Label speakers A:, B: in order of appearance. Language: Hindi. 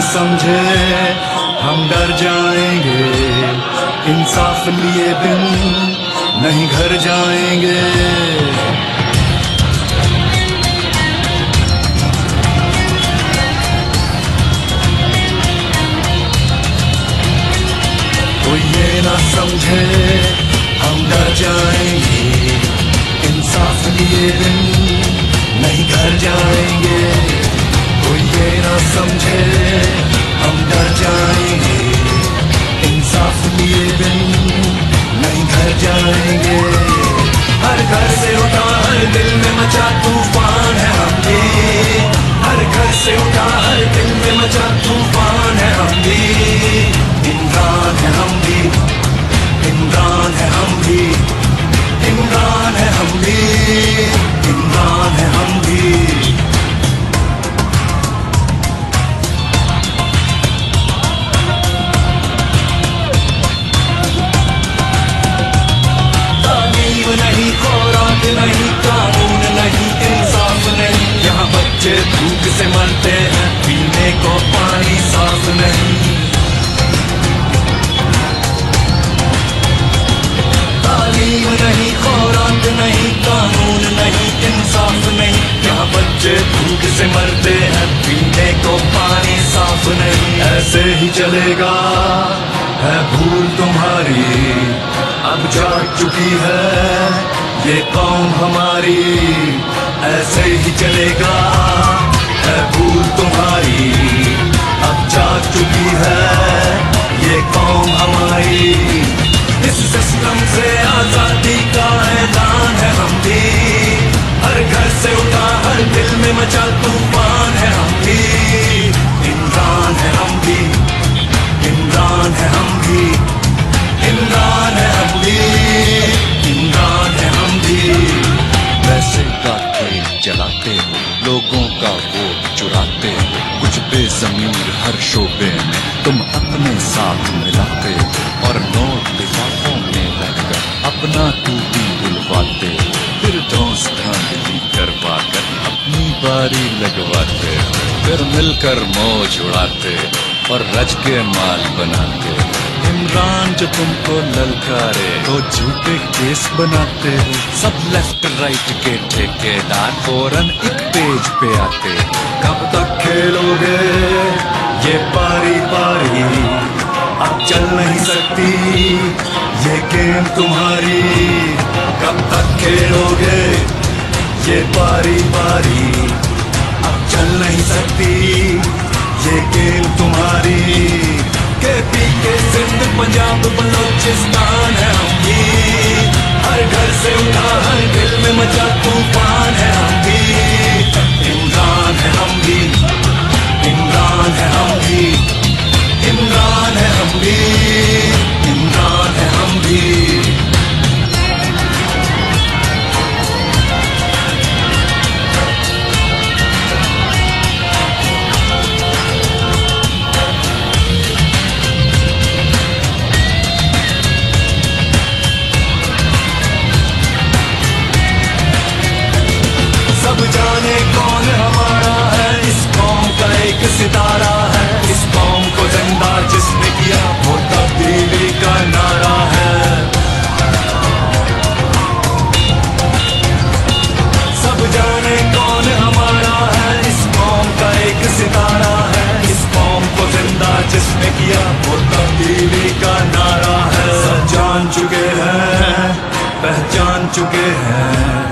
A: समझे हम डर जाएंगे, इंसाफ लिए बिन नहीं घर जाएंगे। कोई ये ना समझे हम डर जाएंगे, इंसाफ लिए बिन नहीं घर जाएंगे। कोई ये ना समझे हम डर जाएंगे, इंसाफ लिए बिन नहीं घर जाएंगे। हर घर से उठा हर दिल में मचा तूफान है हम भी, हर घर से उठा हर दिल में मचा तूफान है हम भी। इमरान है हम भी, इमरान है हम भी, इमरान है हम भी, इमरान है हम भी। तालीम नहीं, खुराक नहीं, कानून नहीं, इंसाफ नहीं, यहाँ बच्चे भूख से मरते हैं, पीने को पानी साफ नहीं। तालीम नहीं, खुराक नहीं, कानून नहीं, इंसाफ नहीं, यहाँ बच्चे भूख से मरते हैं, पीने को पानी साफ नहीं। ऐसे ही चलेगा है भूल तुम्हारी, अब जाग चुकी है ये कौम हमारी। ऐसे ही चलेगा है भूल तुम्हारी, अब जाग चुकी है ये कौम हमारी। इस सिस्टम से आजादी का ऐलान है हम भी, हर घर से उठा हर दिल में मचा तूफान है हम भी। इमरान है हम भी, इमरान है हम भी, इमरान है हम भी, इमरान है हम भी।
B: पैसे का खेल चलाते हो, लोगों का वोट चुराते हो, कुछ बेज़मीर हर शोबे में तुम अपने साथ मिलाते हो, और नोट लिफाफों में रखकर अपना टूटी बुलवाते हो, फिर दोस्त धांधली करवा कर अपनी बारी लगवाते हो, फिर मिलकर मौज उड़ाते हो और रज के माल बनाते हो। इमरान जो तुमको ललकारे तो झूठे केस बनाते हो, सब लेफ्ट राइट के ठेकेदार फौरन एक पेज पे आते हो।
A: कब तक खेलोगे ये पारी पारी, अब चल नहीं सकती ये गेम तुम्हारी। कब तक खेलोगे ये पारी पारी, अब चल नहीं सकती ये गेम तुम्हारी। केपी के सिंध पंजाब बलोचिस्तान है हम भी, हर घर से उठा हर दिल में मचा तूफान है हम भी। इमरान है हम भी, इमरान है हम भी, इमरान है हम भी, इमरान है हम भी। सब जाने कौन हमारा है, इस कौम का एक सितारा है, इस कौम को जिंदा जिसने किया वो तब्दीली का नारा है। सब जाने कौन हमारा है, इस कौम का एक सितारा है, इस कौम को जिंदा जिसने किया वो तब्दीली का नारा है। सब जान चुके हैं, पहचान चुके हैं,